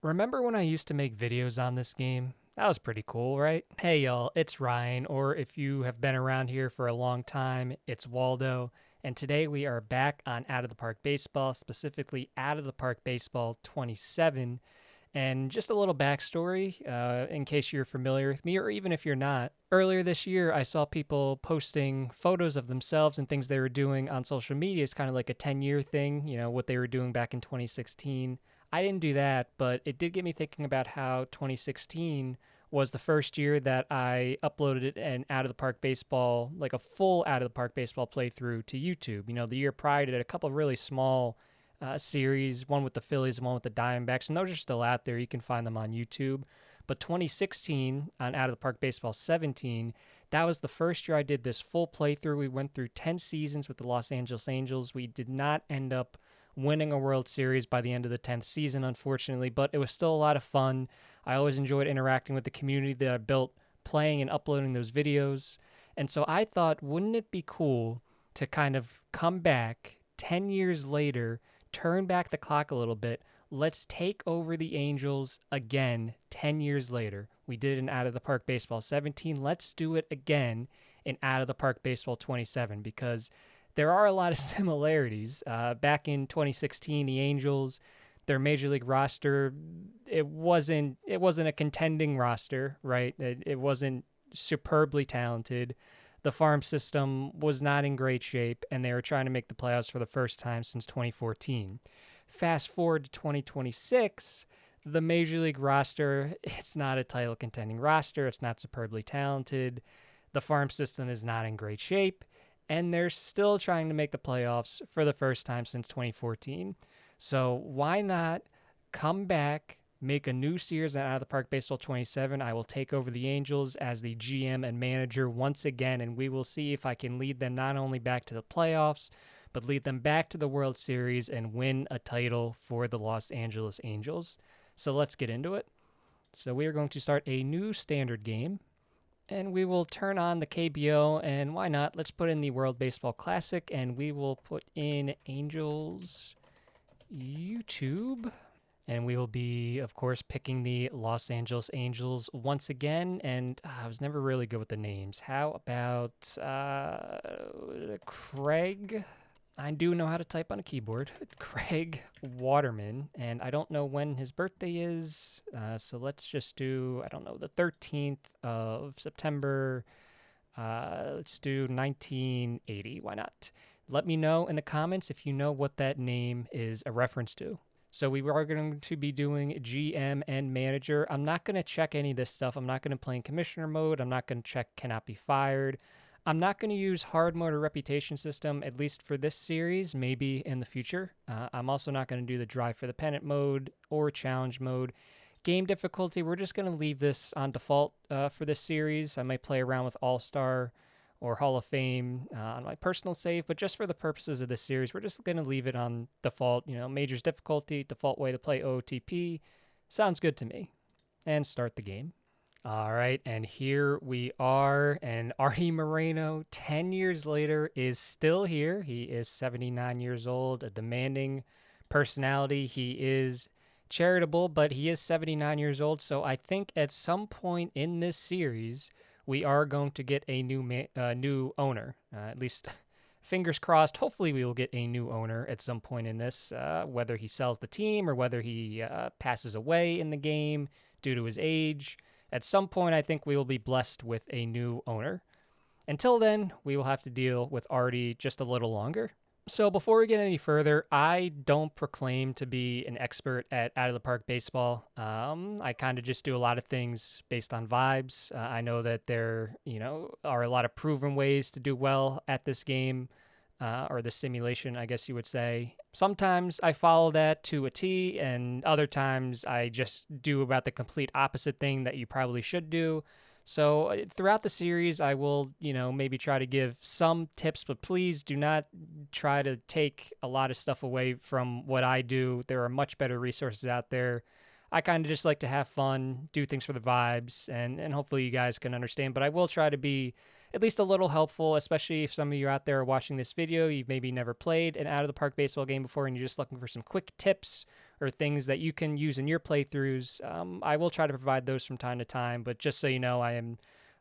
Remember when I used to make videos on this game? That was pretty cool, right? Hey y'all, it's Ryan, or if you have been around here for a long time, it's Waldo. And today we are back on Out of the Park Baseball, specifically Out of the Park Baseball 27. And just a little backstory, in case you're familiar with me, or even if you're not. Earlier this year, I saw people posting photos of themselves and things they were doing on social media. It's kind of like a 10-year thing, what they were doing back in 2016. I didn't do that, but it did get me thinking about how 2016 was the first year that I uploaded an Out of the Park Baseball, like a full Out of the Park Baseball playthrough to YouTube. The year prior, I did a couple of really small series, one with the Phillies and one with the Diamondbacks, and those are still out there. You can find them on YouTube. But 2016 on Out of the Park Baseball 17, that was the first year I did this full playthrough. We went through 10 seasons with the Los Angeles Angels. We did not end up winning a World Series by the end of the 10th season, unfortunately, but it was still a lot of fun. I always enjoyed interacting with the community that I built playing and uploading those videos. And so I thought, wouldn't it be cool to kind of come back 10 years later, turn back the clock a little bit? Let's take over the Angels again 10 years later. We did it in Out of the Park Baseball 17. Let's do it again in Out of the Park Baseball 27 because there are a lot of similarities. Back in 2016, the Angels, their major league roster, it wasn't a contending roster, right? It wasn't superbly talented. The farm system was not in great shape, and they were trying to make the playoffs for the first time since 2014. Fast forward to 2026, the major league roster, it's not a title contending roster. It's not superbly talented. The farm system is not in great shape, and they're still trying to make the playoffs for the first time since 2014. So why not come back, make a new series on Out of the Park Baseball 27? I will take over the Angels as the GM and manager once again, and we will see if I can lead them not only back to the playoffs, but lead them back to the World Series and win a title for the Los Angeles Angels. So let's get into it. So we are going to start a new standard game, and we will turn on the KBO, and why not? Let's put in the World Baseball Classic, and we will put in Angels YouTube. And we will be, of course, picking the Los Angeles Angels once again. And I was never really good with the names. How about Craig? I do know how to type on a keyboard. Craig Waterman. And I don't know when his birthday is. So let's just do, I don't know, the 13th of September. Let's do 1980. Why not? Let me know in the comments if you know what that name is a reference to. So we are going to be doing GM and manager. I'm not going to check any of this stuff. I'm not going to play in commissioner mode. I'm not going to check cannot be fired. I'm not going to use hard mode or reputation system, at least for this series, maybe in the future. I'm also not going to do the drive for the pennant mode or challenge mode. Game difficulty, we're just going to leave this on default for this series. I might play around with All-Star or Hall of Fame on my personal save, but just for the purposes of this series, we're just going to leave it on default, majors difficulty, default way to play OOTP. Sounds good to me. And start the game. All right, and here we are, and Artie Moreno, 10 years later, is still here. He is 79 years old, a demanding personality. He is charitable, but he is 79 years old, so I think at some point in this series, we are going to get a new owner. At least, fingers crossed. Hopefully, we will get a new owner at some point in this, whether he sells the team or whether he passes away in the game due to his age. At some point, I think we will be blessed with a new owner. Until then, we will have to deal with Artie just a little longer. So before we get any further, I don't proclaim to be an expert at Out of the Park Baseball. I kind of just do a lot of things based on vibes. I know that there, are a lot of proven ways to do well at this game, or the simulation, I guess you would say. Sometimes I follow that to a T, and other times I just do about the complete opposite thing that you probably should do. So throughout the series, I will, maybe try to give some tips, but please do not try to take a lot of stuff away from what I do. There are much better resources out there. I kind of just like to have fun, do things for the vibes, and hopefully you guys can understand. But I will try to be at least a little helpful, especially if some of you out there are watching this video, you've maybe never played an out of the park baseball game before and you're just looking for some quick tips or things that you can use in your playthroughs. I will try to provide those from time to time, but just so you know, I am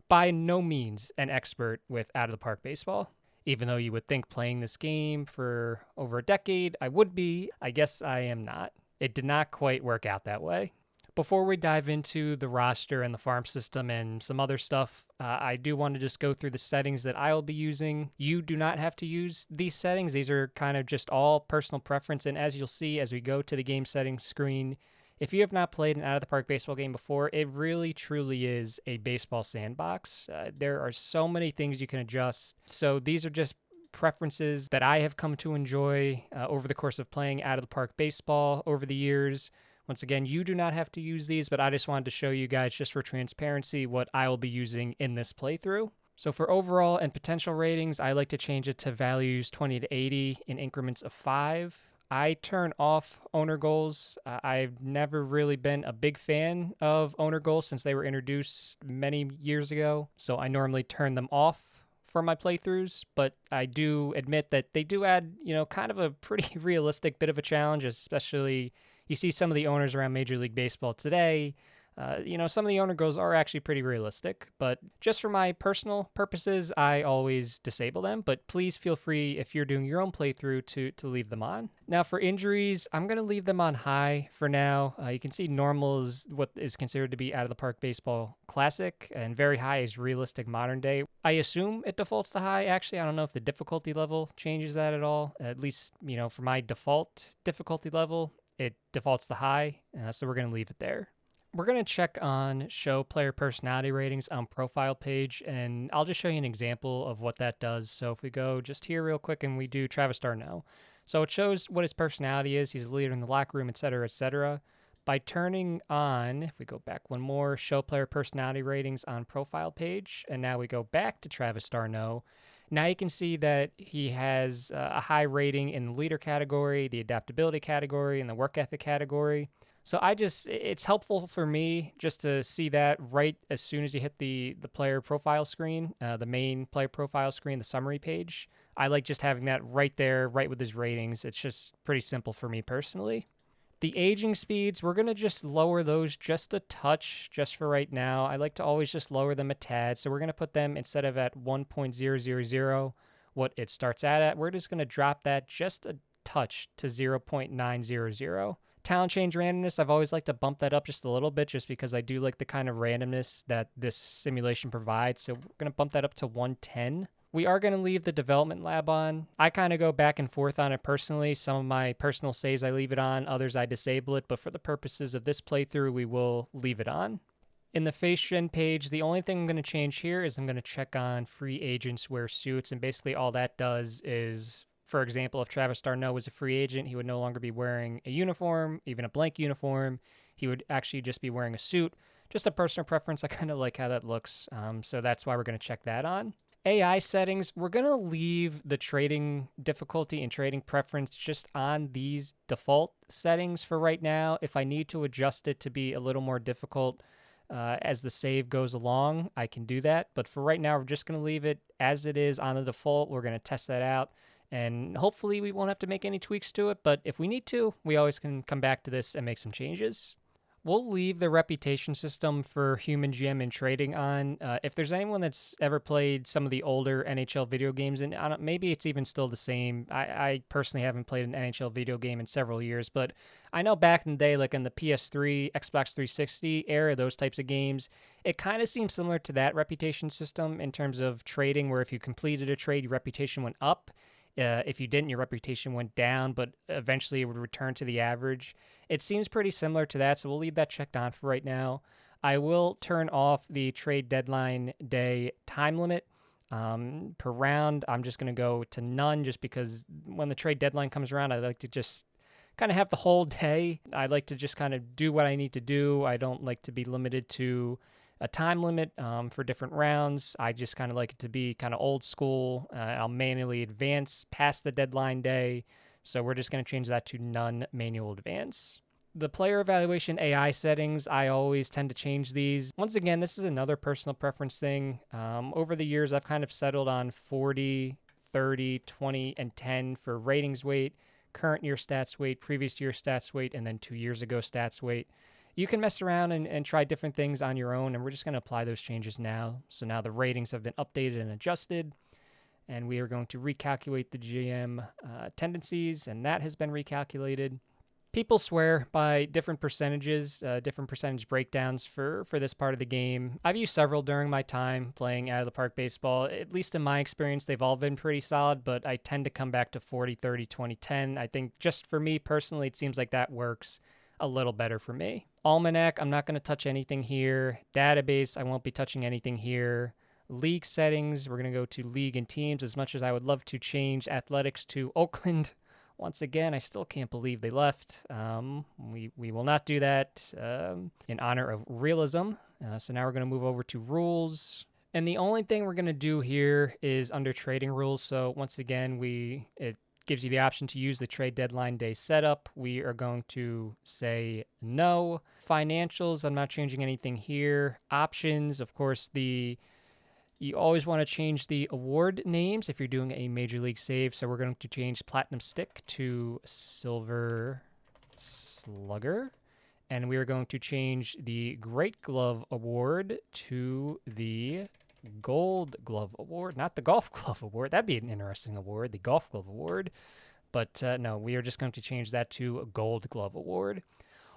by no means an expert with out of the park baseball. Even though you would think playing this game for over a decade, I would be, I guess I am not. It did not quite work out that way. Before we dive into the roster and the farm system and some other stuff, I do want to just go through the settings that I'll be using. You do not have to use these settings. These are kind of just all personal preference. And as you'll see as we go to the game settings screen, if you have not played an out-of-the-park baseball game before, it really, truly is a baseball sandbox. There are so many things you can adjust. So these are just preferences that I have come to enjoy over the course of playing out-of-the-park baseball over the years. Once again, you do not have to use these, but I just wanted to show you guys, just for transparency, what I will be using in this playthrough. So for overall and potential ratings, I like to change it to values 20 to 80 in increments of 5. I turn off owner goals. I've never really been a big fan of owner goals since they were introduced many years ago, so I normally turn them off for my playthroughs, but I do admit that they do add, kind of a pretty realistic bit of a challenge, especially you see some of the owners around Major League Baseball today. Some of the owner goals are actually pretty realistic, but just for my personal purposes, I always disable them. But please feel free, if you're doing your own playthrough, to leave them on. Now for injuries, I'm going to leave them on high for now. You can see normal is what is considered to be out of the park baseball classic, and very high is realistic modern day. I assume it defaults to high. Actually, I don't know if the difficulty level changes that at all. At least, for my default difficulty level, it defaults to high, so we're going to leave it there. We're going to check on show player personality ratings on profile page, and I'll just show you an example of what that does. So if we go just here real quick and we do Travis d'Arnaud. So it shows what his personality is. He's a leader in the locker room, etc., etc. By turning on, if we go back one more, show player personality ratings on profile page, and now we go back to Travis d'Arnaud. Now you can see that he has a high rating in the leader category, the adaptability category, and the work ethic category. So it's helpful for me just to see that right as soon as you hit the player profile screen, the main player profile screen, the summary page. I like just having that right there, right with his ratings. It's just pretty simple for me personally. The aging speeds, we're going to just lower those just a touch just for right now. I like to always just lower them a tad. So we're going to put them, instead of at 1.000, what it starts at, we're just going to drop that just a touch to 0.900. Talent change randomness, I've always liked to bump that up just a little bit just because I do like the kind of randomness that this simulation provides. So we're going to bump that up to 110. We are going to leave the development lab on. I kind of go back and forth on it personally. Some of my personal saves I leave it on, others I disable it, but for the purposes of this playthrough, we will leave it on. In the face gen page, the only thing I'm going to change here is I'm going to check on free agents wear suits, and basically all that does is, for example, if Travis d'Arnaud was a free agent, he would no longer be wearing a uniform, even a blank uniform. He would actually just be wearing a suit. Just a personal preference. I kind of like how that looks, so that's why we're going to check that on. AI settings, we're going to leave the trading difficulty and trading preference just on these default settings for right now. If I need to adjust it to be a little more difficult as the save goes along, I can do that. But for right now, we're just going to leave it as it is on the default. We're going to test that out, and hopefully we won't have to make any tweaks to it. But if we need to, we always can come back to this and make some changes. We'll leave the reputation system for human GM and trading on. If there's anyone that's ever played some of the older NHL video games, and maybe it's even still the same. I personally haven't played an NHL video game in several years, but I know back in the day, like in the PS3, Xbox 360 era, those types of games, it kind of seems similar to that reputation system in terms of trading, where if you completed a trade, your reputation went up. If you didn't, your reputation went down, but eventually it would return to the average. It seems pretty similar to that, so we'll leave that checked on for right now. I will turn off the trade deadline day time limit. Per round, I'm just going to go to none, just because when the trade deadline comes around, I like to just kind of have the whole day. I like to just kind of do what I need to do. I don't like to be limited to a time limit for different rounds. I just kind of like it to be kind of old school. I'll manually advance past the deadline day. So we're just going to change that to none manual advance. The player evaluation AI settings, I always tend to change these. Once again, this is another personal preference thing. Over the years, I've kind of settled on 40, 30, 20, and 10 for ratings weight, current year stats weight, previous year stats weight, and then 2 years ago stats weight. You can mess around and try different things on your own, and we're just going to apply those changes now. So now the ratings have been updated and adjusted, and we are going to recalculate the GM tendencies, and that has been recalculated. People swear by different percentages, different percentage breakdowns for this part of the game. I've used several during my time playing out of the park baseball. At least in my experience, they've all been pretty solid, but I tend to come back to 40, 30, 20, 10. I think just for me personally, it seems like that works a little better for me. Almanac, I'm not going to touch anything here. Database, I won't be touching anything here. League settings, we're going to go to league and teams. As much as I would love to change athletics to Oakland, once again, I still can't believe they left. We will not do that in honor of realism. So now we're going to move over to rules. And the only thing we're going to do here is under trading rules. So once again, it gives you the option to use the trade deadline day setup. We are going to say no. Financials, I'm not changing anything here. Options, of course, you always want to change the award names if you're doing a Major League save. So we're going to change Platinum Stick to Silver Slugger. And we are going to change the Great Glove Award to the Gold Glove Award. Not the Golf Glove Award. That'd be an interesting award, the Golf Glove Award. But no, we are just going to change that to a Gold Glove Award.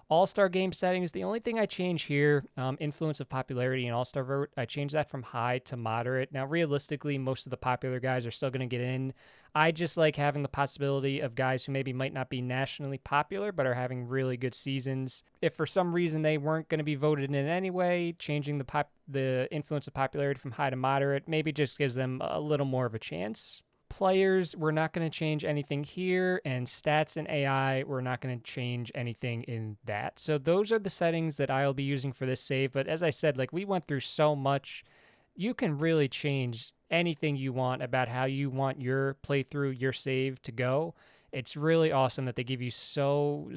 All-Star game settings, the only thing I change here, influence of popularity and All-Star vote, I change that from high to moderate. Now, realistically, most of the popular guys are still going to get in. I just like having the possibility of guys who maybe might not be nationally popular but are having really good seasons. If for some reason they weren't going to be voted in anyway, changing the influence of popularity from high to moderate maybe just gives them a little more of a chance. Players, we're not going to change anything here, and stats and AI, we're not going to change anything in that. So those are the settings that I'll be using for this save. But as I said, like we went through so much, you can really change anything you want about how you want your playthrough, your save to go. It's really awesome that they give you so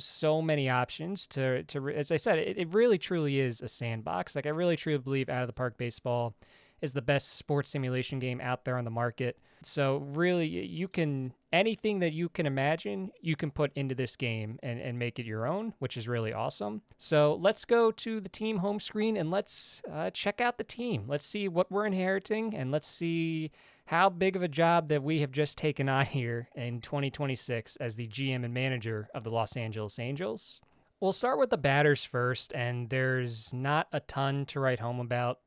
many options to as I said, it really truly is a sandbox. Like I really truly believe Out of the Park Baseball is the best sports simulation game out there on the market. So really, you can, anything that you can imagine, you can put into this game and make it your own, which is really awesome. So let's go to the team home screen and let's check out the team. Let's see what we're inheriting, and let's see how big of a job that we have just taken on here in 2026 as the GM and manager of the Los Angeles Angels. We'll start with the batters first, and there's not a ton to write home about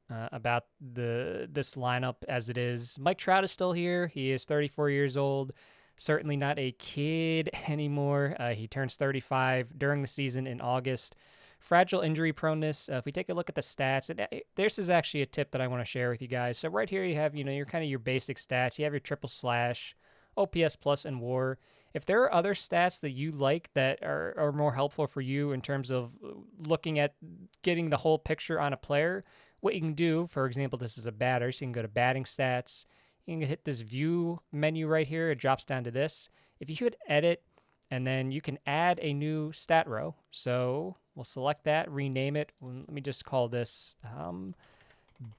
this lineup as it is. Mike Trout is still here. He is 34 years old, certainly not a kid anymore. He turns 35 during the season in August. Fragile injury proneness. If we take a look at the stats, this is actually a tip that I want to share with you guys. So right here you have your kind of your basic stats. You have your triple slash, OPS plus, and WAR. If there are other stats that you like that are more helpful for you in terms of looking at getting the whole picture on a player, what you can do, for example, this is a batter, so you can go to batting stats. You can hit this view menu right here. It drops down to this. If you hit edit, and then you can add a new stat row. So we'll select that, rename it. Let me just call this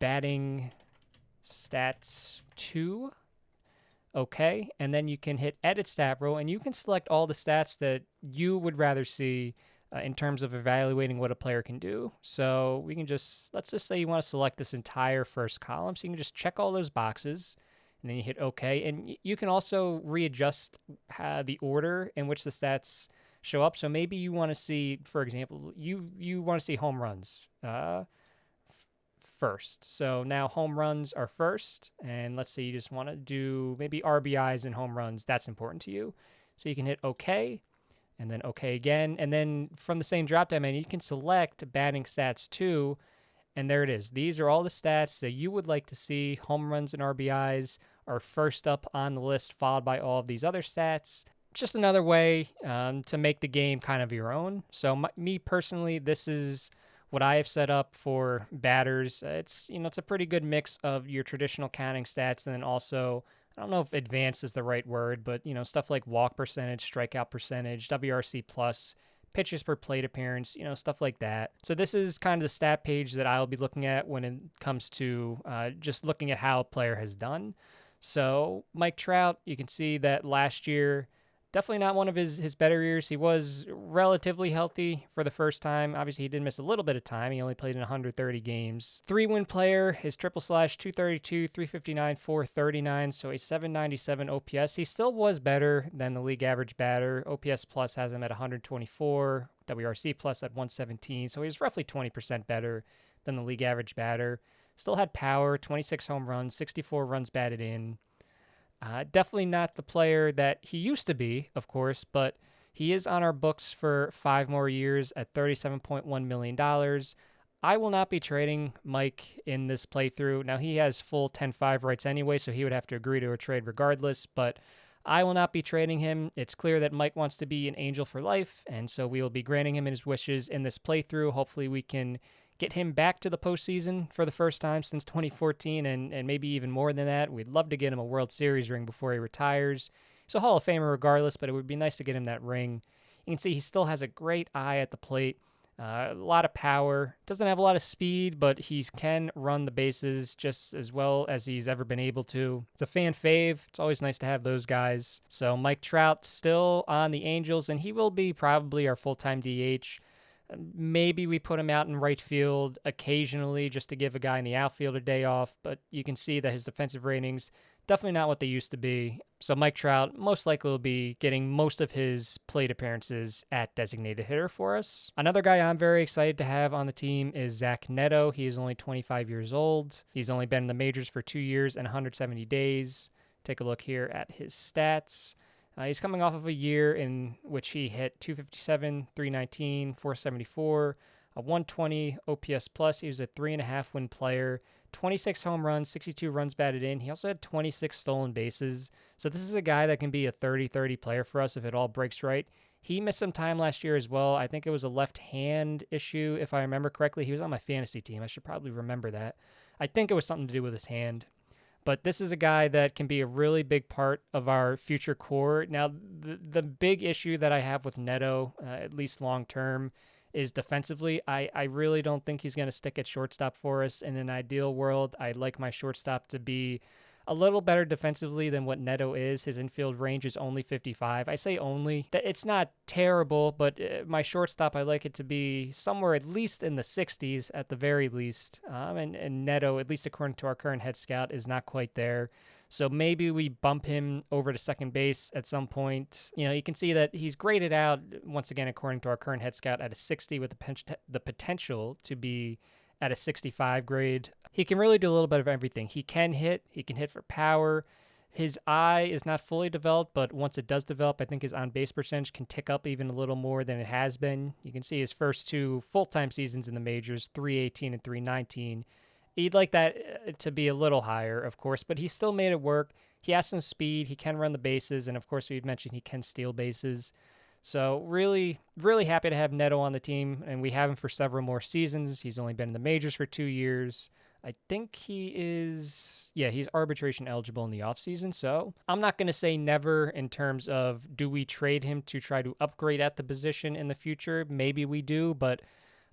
batting stats 2. Okay, and then you can hit edit stat row, and you can select all the stats that you would rather see in terms of evaluating what a player can do. So we can let's just say you want to select this entire first column. So you can just check all those boxes, and then you hit OK. And you can also readjust the order in which the stats show up. So maybe you want to see, for example, you want to see home runs first. So now home runs are first, and let's say you just want to do maybe RBIs and home runs. That's important to you. So you can hit OK, and then OK again. And then from the same drop-down menu, you can select batting stats 2, and there it is. These are all the stats that you would like to see. Home runs and RBIs are first up on the list, followed by all of these other stats. Just another way to make the game kind of your own. So me personally, this is what I have set up for batters. It's a pretty good mix of your traditional counting stats, and then also, I don't know if advanced is the right word, but stuff like walk percentage, strikeout percentage, WRC plus, pitches per plate appearance, stuff like that. So this is kind of the stat page that I'll be looking at when it comes to just looking at how a player has done. So Mike Trout, you can see that last year, definitely not one of his better years. He was relatively healthy for the first time. Obviously, he did miss a little bit of time. He only played in 130 games. 3-win player, his triple slash 232, 359, 439, so a 797 OPS. He still was better than the league average batter. OPS plus has him at 124, WRC plus at 117, so he was roughly 20% better than the league average batter. Still had power, 26 home runs, 64 runs batted in. Definitely not the player that he used to be, of course, but he is on our books for 5 more years at $37.1 million. I will not be trading Mike in this playthrough. Now, he has full 10-5 rights anyway, so he would have to agree to a trade regardless, but I will not be trading him. It's clear that Mike wants to be an Angel for life, and so we will be granting him his wishes in this playthrough. Hopefully, we can get him back to the postseason for the first time since 2014 and maybe even more than that. We'd love to get him a World Series ring before he retires. He's a Hall of Famer regardless, but it would be nice to get him that ring. You can see he still has a great eye at the plate, a lot of power. Doesn't have a lot of speed, but he can run the bases just as well as he's ever been able to. It's a fan fave. It's always nice to have those guys. So Mike Trout still on the Angels, and he will be probably our full-time DH. Maybe we put him out in right field occasionally just to give a guy in the outfield a day off, but you can see that his defensive ratings definitely not what they used to be. So Mike Trout most likely will be getting most of his plate appearances at designated hitter for us. Another guy I'm very excited to have on the team is Zach Neto. He is only 25 years old. He's only been in the majors for 2 years and 170 days. Take a look here at his stats. He's coming off of a year in which he hit 257, 319, 474, a 120 OPS plus. He was a 3.5-win player, 26 home runs, 62 runs batted in. He also had 26 stolen bases. So this is a guy that can be a 30-30 player for us if it all breaks right. He missed some time last year as well. I think it was a left hand issue, if I remember correctly. He was on my fantasy team. I should probably remember that. I think it was something to do with his hand. But this is a guy that can be a really big part of our future core. Now, the big issue that I have with Neto, at least long term, is defensively. I really don't think he's going to stick at shortstop for us. In an ideal world, I'd like my shortstop to be a little better defensively than what Neto is. His infield range is only 55. I say only. It's not terrible, but my shortstop, I like it to be somewhere at least in the 60s at the very least. And Neto, at least according to our current head scout, is not quite there. So maybe we bump him over to second base at some point. You can see that he's graded out, once again, according to our current head scout, at a 60 with the potential to be at a 65 grade. He can really do a little bit of everything. He can hit for power. His eye is not fully developed, but once it does develop, I think his on-base percentage can tick up even a little more than it has been. You can see his first 2 full-time seasons in the majors, 318 and 319. He'd like that to be a little higher, of course, but he still made it work. He has some speed. He can run the bases, and of course, we've mentioned he can steal bases. So really, really happy to have Neto on the team, and we have him for several more seasons. He's only been in the majors for 2 years. I think he's arbitration eligible in the offseason, so I'm not going to say never in terms of do we trade him to try to upgrade at the position in the future. Maybe we do, but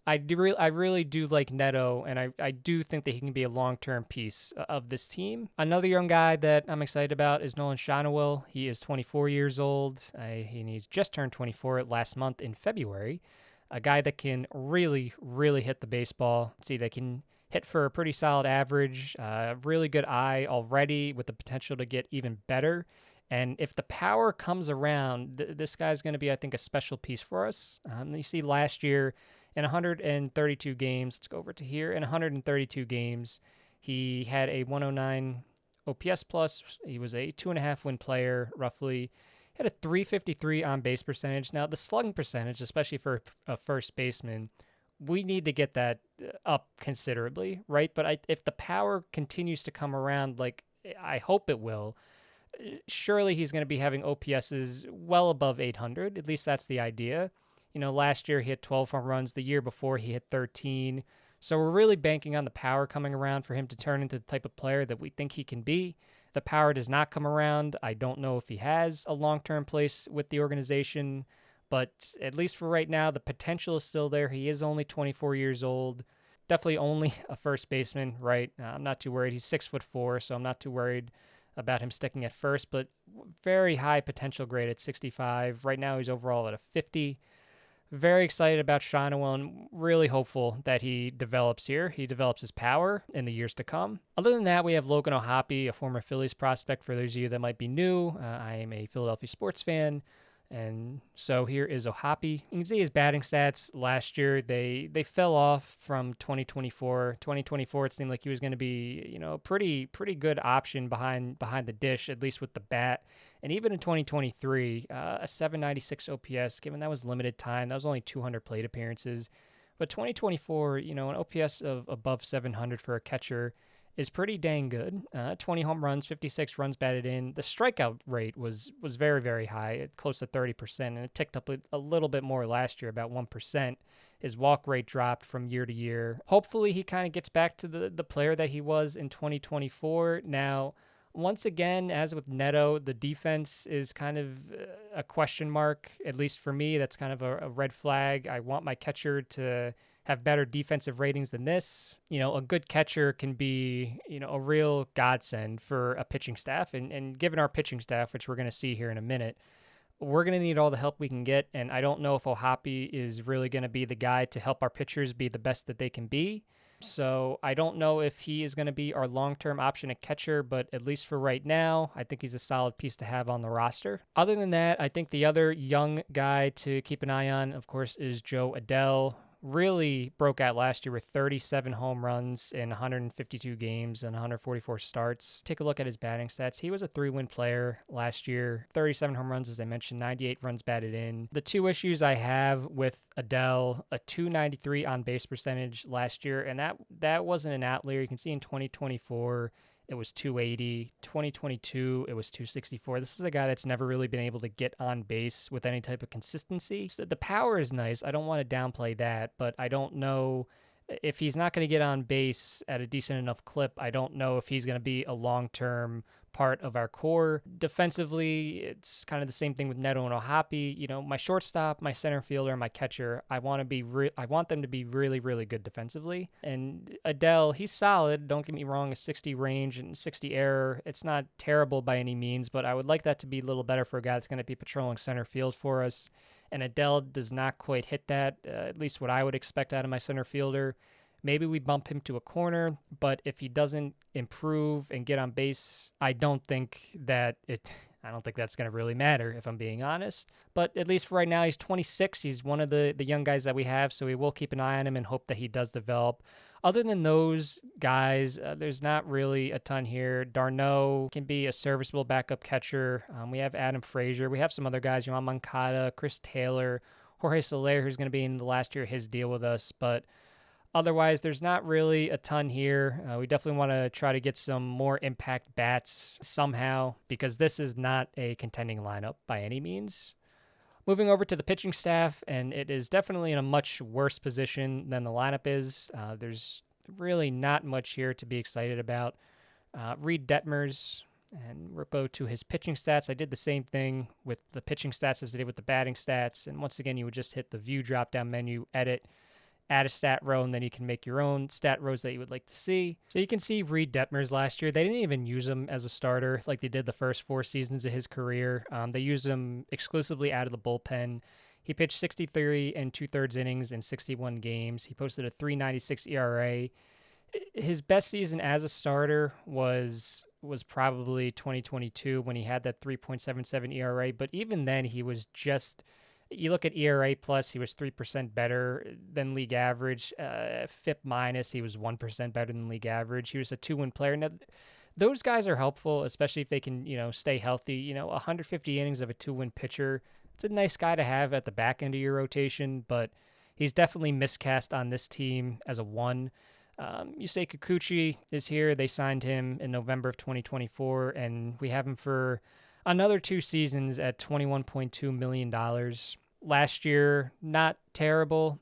I really do like Neto, and I do think that he can be a long-term piece of this team. Another young guy that I'm excited about is Nolan Schanuel. He is 24 years old. He's just turned 24 last month in February. A guy that can really, really hit the baseball. See, they can hit for a pretty solid average, really good eye already with the potential to get even better. And if the power comes around, this guy's going to be, I think, a special piece for us. You see last year, in 132 games, let's go over to here. In 132 games, he had a 109 OPS plus. He was a 2.5-win player, roughly. He had a 353 on-base percentage. Now, the slugging percentage, especially for a first baseman, we need to get that up considerably, right? But if the power continues to come around, like I hope it will, surely he's going to be having OPSs well above 800. At least that's the idea. Last year he hit 12 home runs. The year before he hit 13. So we're really banking on the power coming around for him to turn into the type of player that we think he can be. If the power does not come around, I don't know if he has a long-term place with the organization. But at least for right now, the potential is still there. He is only 24 years old. Definitely only a first baseman, right? I'm not too worried. He's 6'4", so I'm not too worried about him sticking at first, but very high potential grade at 65. Right now, he's overall at a 50. Very excited about Shonowell and really hopeful that he develops here. He develops his power in the years to come. Other than that, we have Logan O'Hoppe, a former Phillies prospect. For those of you that might be new, I am a Philadelphia sports fan. And so here is O'Hoppe. You can see his batting stats last year. They fell off from 2024. 2024, it seemed like he was going to be, a pretty good option behind the dish, at least with the bat. And even in 2023, a 796 OPS, given that was limited time, that was only 200 plate appearances. But 2024, an OPS of above 700 for a catcher is pretty dang good. 20 home runs, 56 runs batted in. The strikeout rate was very, very high, close to 30%, and it ticked up a little bit more last year, about 1%. His walk rate dropped from year to year. Hopefully he kind of gets back to the player that he was in 2024. Now, once again, as with Neto, the defense is kind of a question mark, at least for me. That's kind of a red flag. I want my catcher to have better defensive ratings than this. A good catcher can be, a real godsend for a pitching staff. And given our pitching staff, which we're going to see here in a minute, we're going to need all the help we can get. And I don't know if O'Hoppe is really going to be the guy to help our pitchers be the best that they can be. So I don't know if he is going to be our long-term option at catcher, but at least for right now, I think he's a solid piece to have on the roster. Other than that, I think the other young guy to keep an eye on, of course, is Joe Adell. Really broke out last year with 37 home runs in 152 games and 144 starts. Take a look at his batting stats. He was a 3-win player last year. 37 home runs, as I mentioned, 98 runs batted in. The two issues I have with Adell, a 293 on base percentage last year, and that wasn't an outlier. You can see in 2024, it was 280. 2022, it was 264. This is a guy that's never really been able to get on base with any type of consistency. So the power is nice. I don't want to downplay that, but I don't know if he's not going to get on base at a decent enough clip. I don't know if he's going to be a long-term part of our core. Defensively, it's kind of the same thing with Neto and O'Hoppe. My shortstop, my center fielder, and my catcher, I want them to be really, really good defensively. And Adell, he's solid. Don't get me wrong, a 60 range and 60 error. It's not terrible by any means, but I would like that to be a little better for a guy that's going to be patrolling center field for us. And Adell does not quite hit that, at least what I would expect out of my center fielder. Maybe we bump him to a corner, but if he doesn't improve and get on base, I don't think that's going to really matter, if I'm being honest. But at least for right now, he's 26. He's one of the young guys that we have, so we will keep an eye on him and hope that he does develop. Other than those guys, there's not really a ton here. Darno can be a serviceable backup catcher. We have Adam Frazier. We have some other guys, Yohan Moncada, Chris Taylor, Jorge Soler, who's going to be in the last year of his deal with us. But otherwise, there's not really a ton here. We definitely want to try to get some more impact bats somehow, because this is not a contending lineup by any means. Moving over to the pitching staff, and it is definitely in a much worse position than the lineup is. There's really not much here to be excited about. Reed Detmers, and we'll go to his pitching stats. I did the same thing with the pitching stats as I did with the batting stats. And once again, you would just hit the view drop-down menu, edit, add a stat row, and then you can make your own stat rows that you would like to see. So you can see Reed Detmers last year. They didn't even use him as a starter like they did the first 4 seasons of his career. They used him exclusively out of the bullpen. He pitched 63 and 2/3 innings in 61 games. He posted a 3.96 ERA. His best season as a starter was probably 2022 when he had that 3.77 ERA. But even then, he was just... You look at ERA plus, he was 3% better than league average. FIP minus, he was 1% better than league average. He was a 2-win player. Now, those guys are helpful, especially if they can, stay healthy. 150 innings of a 2-win pitcher. It's a nice guy to have at the back end of your rotation, but he's definitely miscast on this team as a 1. Yusei Kikuchi is here. They signed him in November of 2024, and we have him for another 2 seasons at $21.2 million. Last year, not terrible.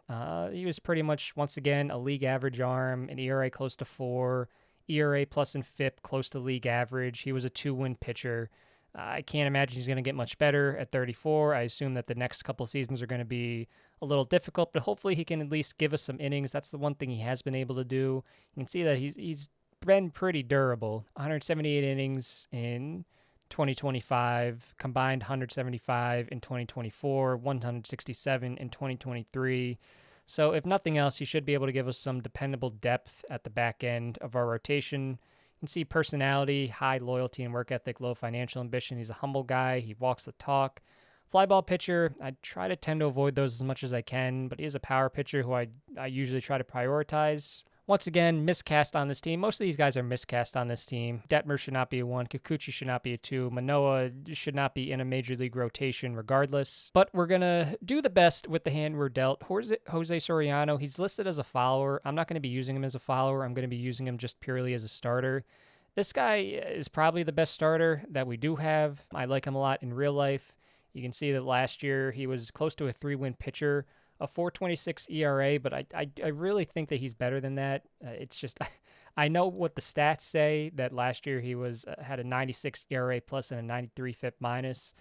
He was pretty much, once again, a league average arm, an ERA close to 4, ERA plus and FIP close to league average. He was a 2-win pitcher. I can't imagine he's going to get much better at 34. I assume that the next couple seasons are going to be a little difficult, but hopefully he can at least give us some innings. That's the one thing he has been able to do. You can see that he's been pretty durable. 178 innings in 2025, combined 175 in 2024, 167 in 2023. So if nothing else, he should be able to give us some dependable depth at the back end of our rotation. You can see personality, high loyalty and work ethic, low financial ambition. He's a humble guy. He walks the talk. Fly ball pitcher, I try to tend to avoid those as much as I can, but he is a power pitcher who I usually try to prioritize. Once again, miscast on this team. Most of these guys are miscast on this team. Detmer should not be a 1. Kikuchi should not be a 2. Manoa should not be in a major league rotation regardless. But we're going to do the best with the hand we're dealt. Jose Soriano, he's listed as a follower. I'm not going to be using him as a follower. I'm going to be using him just purely as a starter. This guy is probably the best starter that we do have. I like him a lot in real life. You can see that last year he was close to a 3-win pitcher. A 4.26 ERA, but I really think that he's better than that. It's just I know what the stats say, that last year he had a 96 ERA plus and a 93 FIP minus.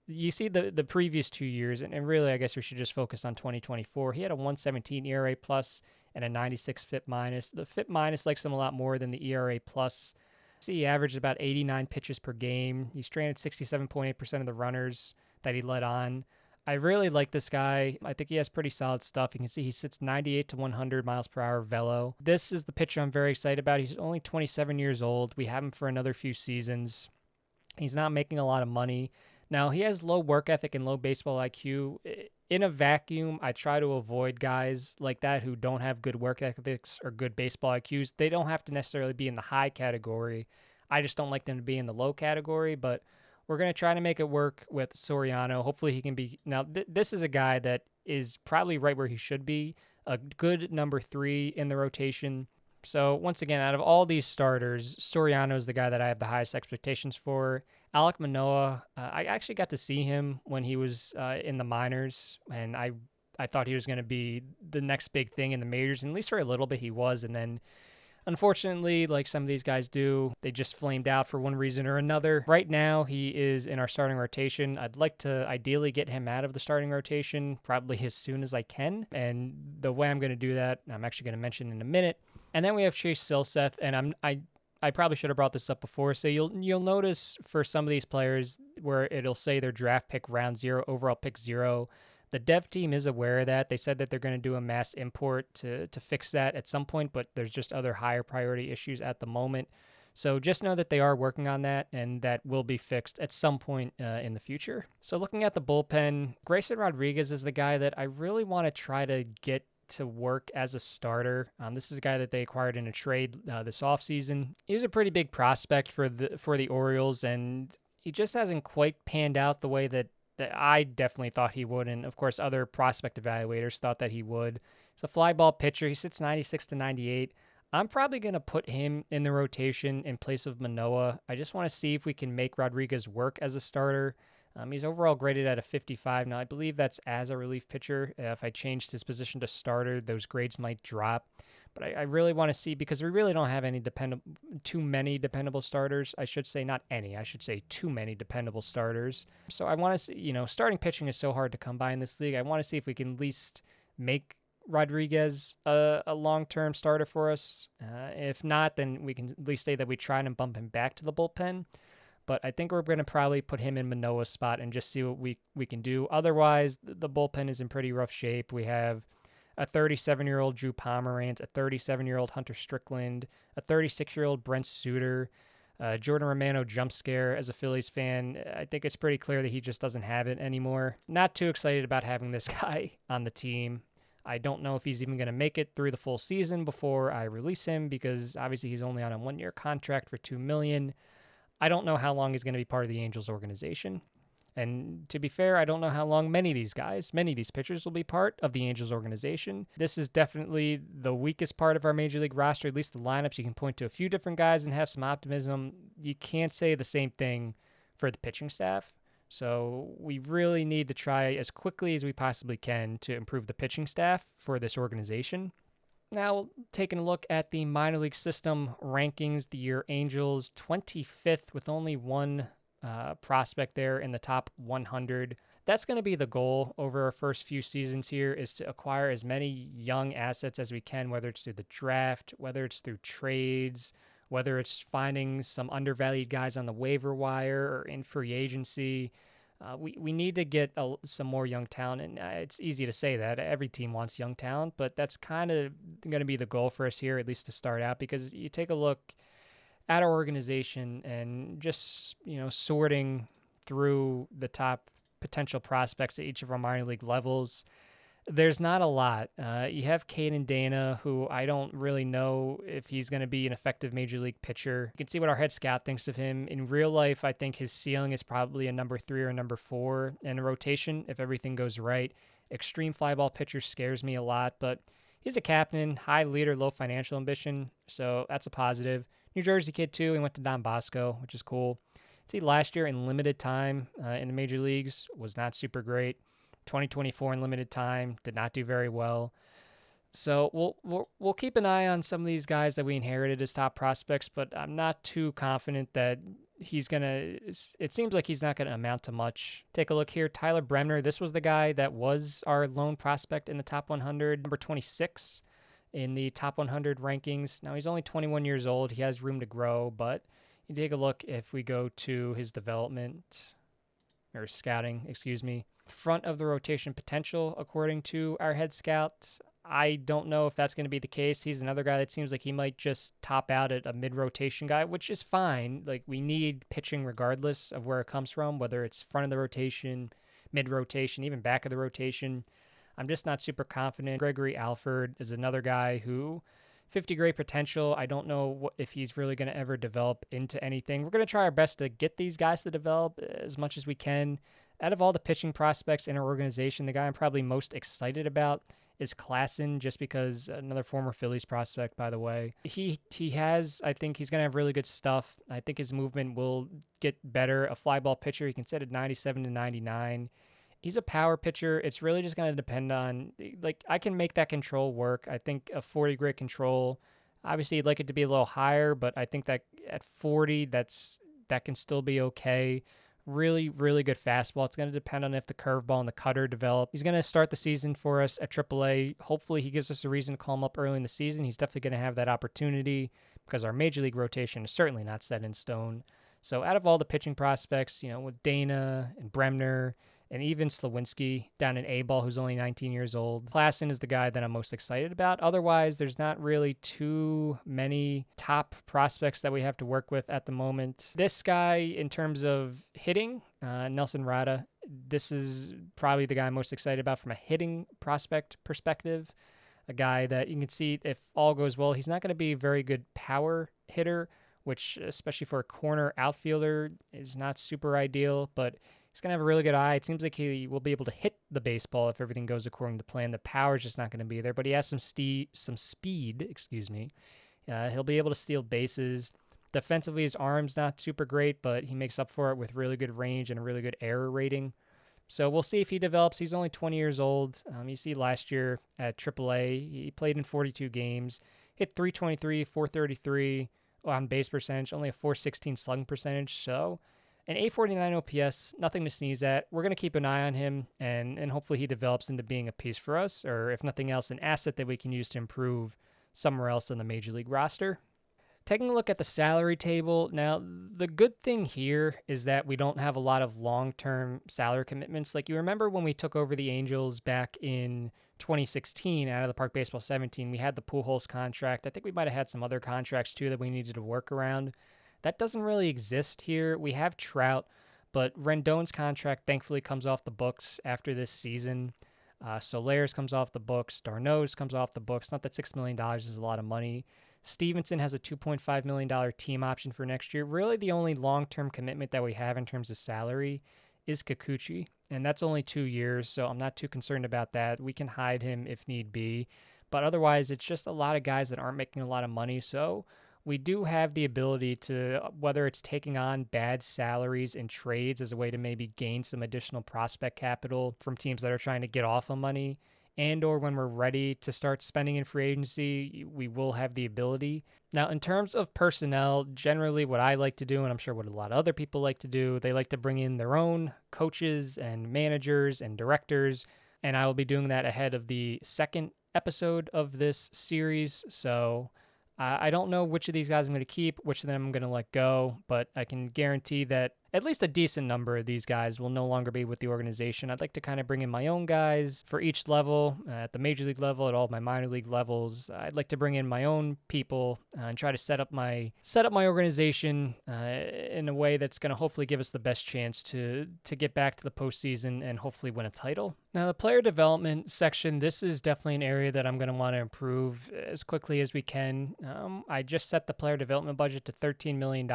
You see the previous 2 years, and really I guess we should just focus on 2024. He had a 117 ERA plus and a 96 FIP minus. The FIP minus likes him a lot more than the ERA plus. See, he averaged about 89 pitches per game. He stranded 67.8% of the runners that he led on. I really like this guy. I think he has pretty solid stuff. You can see he sits 98 to 100 miles per hour velo. This is the pitcher I'm very excited about. He's only 27 years old. We have him for another few seasons. He's not making a lot of money. Now, he has low work ethic and low baseball IQ. In a vacuum, I try to avoid guys like that who don't have good work ethics or good baseball IQs. They don't have to necessarily be in the high category. I just don't like them to be in the low category, but we're going to try to make it work with Soriano. Hopefully he can be... Now, this is a guy that is probably right where he should be. A good number 3 in the rotation. So, once again, out of all these starters, Soriano is the guy that I have the highest expectations for. Alek Manoah, I actually got to see him when he was in the minors, and I thought he was going to be the next big thing in the majors, and at least for a little bit he was, and then unfortunately, like some of these guys do, they just flamed out for one reason or another. Right now, he is in our starting rotation. I'd like to ideally get him out of the starting rotation probably as soon as I can. And the way I'm going to do that, I'm actually going to mention in a minute. And then we have Chase Silseth, and I probably should have brought this up before. So you'll notice for some of these players where it'll say their draft pick round 0, overall pick 0. The dev team is aware of that. They said that they're going to do a mass import to fix that at some point, but there's just other higher priority issues at the moment. So just know that they are working on that, and that will be fixed at some point in the future. So looking at the bullpen, Grayson Rodriguez is the guy that I really want to try to get to work as a starter. This is a guy that they acquired in a trade this offseason. He was a pretty big prospect for the Orioles, and he just hasn't quite panned out the way that I definitely thought he would, and of course other prospect evaluators thought that he would. He's a fly ball pitcher. He sits 96 to 98. I'm probably going to put him in the rotation in place of Manoah. I just want to see if we can make Rodriguez work as a starter. He's overall graded at a 55. Now, I believe that's as a relief pitcher. If I changed his position to starter, those grades might drop. But I really want to see, because we really don't have too many dependable starters. I should say not any. I should say too many dependable starters. So I want to see, starting pitching is so hard to come by in this league. I want to see if we can at least make Rodriguez a long-term starter for us. If not, then we can at least say that we tried and bump him back to the bullpen. But I think we're going to probably put him in Manoah's spot and just see what we can do. Otherwise, the bullpen is in pretty rough shape. We have a 37-year-old Drew Pomeranz, a 37-year-old Hunter Strickland, a 36-year-old Brent Suter, Jordan Romano jump scare. As a Phillies fan, I think it's pretty clear that he just doesn't have it anymore. Not too excited about having this guy on the team. I don't know if he's even going to make it through the full season before I release him, because obviously he's only on a 1-year contract for $2 million. I don't know how long he's going to be part of the Angels organization. And to be fair, I don't know how long many of these pitchers will be part of the Angels organization. This is definitely the weakest part of our Major League roster, at least the lineups. You can point to a few different guys and have some optimism. You can't say the same thing for the pitching staff. So we really need to try as quickly as we possibly can to improve the pitching staff for this organization. Now, taking a look at the minor league system rankings, the year Angels 25th with only one prospect there in the top 100. That's going to be the goal over our first few seasons here, is to acquire as many young assets as we can, whether it's through the draft, whether it's through trades, whether it's finding some undervalued guys on the waiver wire or in free agency. We need to get some more young talent, and it's easy to say that. Every team wants young talent, but that's kind of going to be the goal for us here, at least to start out, because you take a look at our organization and just, sorting through the top potential prospects at each of our minor league levels, there's not a lot. You have Caden Dana, who I don't really know if he's going to be an effective major league pitcher. You can see what our head scout thinks of him. In real life, I think his ceiling is probably a number 3 or a number 4 in a rotation if everything goes right. Extreme fly ball pitcher scares me a lot, but he's a captain, high leader, low financial ambition, so that's a positive. New Jersey kid too. He went to Don Bosco, which is cool. See, last year in limited time in the major leagues was not super great. 2024 in limited time did not do very well. So we'll keep an eye on some of these guys that we inherited as top prospects, but I'm not too confident that he's going to, it seems like he's not going to amount to much. Take a look here. Tyler Bremner, this was the guy that was our lone prospect in the top 100, number 26 in the top 100 rankings. Now he's only 21 years old. He has room to grow, but you take a look if we go to his development or scouting, front of the rotation potential, according to our head scout. I don't know if that's going to be the case. He's another guy that seems like he might just top out at a mid-rotation guy, which is fine. Like, we need pitching regardless of where it comes from, whether it's front of the rotation, mid-rotation, even back of the rotation. I'm just not super confident. Gregory Alford is another guy who 50 great potential. I don't know if he's really going to ever develop into anything. We're going to try our best to get these guys to develop as much as we can. Out of all the pitching prospects in our organization, the guy I'm probably most excited about is Klassen, just because another former Phillies prospect, by the way. He has, I think he's going to have really good stuff. I think his movement will get better. A fly ball pitcher, he can set at 97 to 99. He's a power pitcher. It's really just going to depend on, I can make that control work. I think a 40 grit control, obviously you'd like it to be a little higher, but I think that at 40, that can still be okay. Really, really good fastball. It's going to depend on if the curveball and the cutter develop. He's going to start the season for us at AAA. Hopefully he gives us a reason to call him up early in the season. He's definitely going to have that opportunity because our major league rotation is certainly not set in stone. So out of all the pitching prospects, with Dana and Bremner and even Slawinski down in A-ball, who's only 19 years old, Klassen is the guy that I'm most excited about. Otherwise, there's not really too many top prospects that we have to work with at the moment. This guy, in terms of hitting, Nelson Rada, this is probably the guy I'm most excited about from a hitting prospect perspective. A guy that you can see, if all goes well, he's not going to be a very good power hitter, which, especially for a corner outfielder, is not super ideal, but he's going to have a really good eye. It seems like he will be able to hit the baseball if everything goes according to plan. The power is just not going to be there, but he has some speed. He'll be able to steal bases. Defensively, his arm's not super great, but he makes up for it with really good range and a really good error rating. So we'll see if he develops. He's only 20 years old. You see last year at AAA, he played in 42 games, hit 323, 433 on base percentage, only a 416 slugging percentage. So an 849 OPS, nothing to sneeze at. We're going to keep an eye on him, and hopefully he develops into being a piece for us, or if nothing else, an asset that we can use to improve somewhere else in the Major League roster. Taking a look at the salary table, now the good thing here is that we don't have a lot of long-term salary commitments. Like, you remember when we took over the Angels back in 2016 out of the Park Baseball 17, we had the Pujols contract. I think we might have had some other contracts too that we needed to work around. That doesn't really exist here. We have Trout, but Rendon's contract thankfully comes off the books after this season. Soler's comes off the books. D'Arnaud's comes off the books. Not that $6 million is a lot of money. Stevenson has a $2.5 million team option for next year. Really, the only long-term commitment that we have in terms of salary is Kikuchi, and that's only 2 years, so I'm not too concerned about that. We can hide him if need be, but otherwise, it's just a lot of guys that aren't making a lot of money, so we do have the ability to, whether it's taking on bad salaries in trades as a way to maybe gain some additional prospect capital from teams that are trying to get off of money, and or when we're ready to start spending in free agency, we will have the ability. Now, in terms of personnel, generally what I like to do, and I'm sure what a lot of other people like to do, they like to bring in their own coaches and managers and directors, and I will be doing that ahead of the second episode of this series. So I don't know which of these guys I'm going to keep, which of them I'm going to let go, but I can guarantee that at least a decent number of these guys will no longer be with the organization. I'd like to kind of bring in my own guys for each level, at the major league level, at all of my minor league levels. I'd like to bring in my own people and try to set up my organization in a way that's going to hopefully give us the best chance to get back to the postseason and hopefully win a title. Now, the player development section, this is definitely an area that I'm going to want to improve as quickly as we can. I just set the player development budget to $13 million.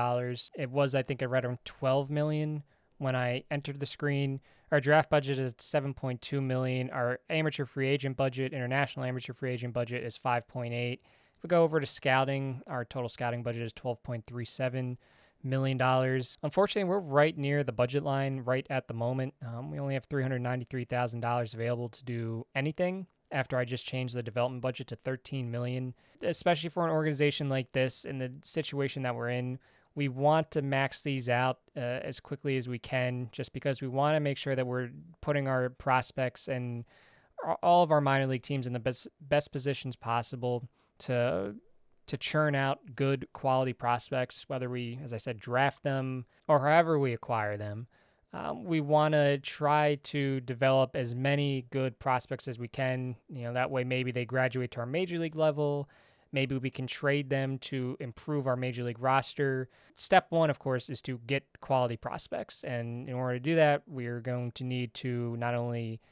It was, I think, right around $12 million when I entered the screen. Our draft budget is $7.2 million. Our amateur free agent budget, international amateur free agent budget, is $5.8 million. If we go over to scouting, our total scouting budget is $12.37 million. Unfortunately, we're right near the budget line right at the moment. We only have $393,000 available to do anything after I just changed the development budget to $13 million. Especially for an organization like this, in the situation that we're in, we want to max these out as quickly as we can, just because we want to make sure that we're putting our prospects and all of our minor league teams in the best positions possible to churn out good quality prospects, whether we, as I said, draft them or however we acquire them. We want to try to develop as many good prospects as we can. That way maybe they graduate to our major league level. Maybe we can trade them to improve our major league roster. Step one, of course, is to get quality prospects. And in order to do that, we're going to need to not only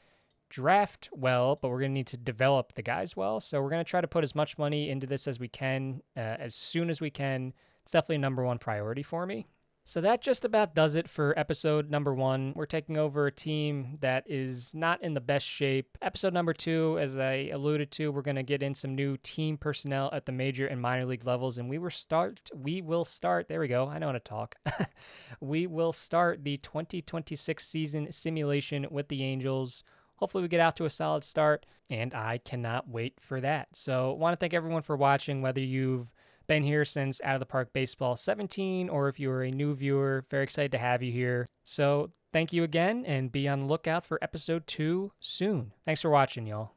draft well, but we're going to need to develop the guys well. So we're going to try to put as much money into this as we can, as soon as we can. It's definitely number one priority for me. So that just about does it for episode number 1. We're taking over a team that is not in the best shape. Episode number 2, as I alluded to, we're going to get in some new team personnel at the major and minor league levels, and we will start, there we go, I know how to talk. We will start the 2026 season simulation with the Angels. Hopefully we get out to a solid start, and I cannot wait for that. So I want to thank everyone for watching, whether you've been here since Out of the Park Baseball 17, or if you're a new viewer, very excited to have you here. So thank you again, and be on the lookout for episode 2 soon. Thanks for watching, y'all.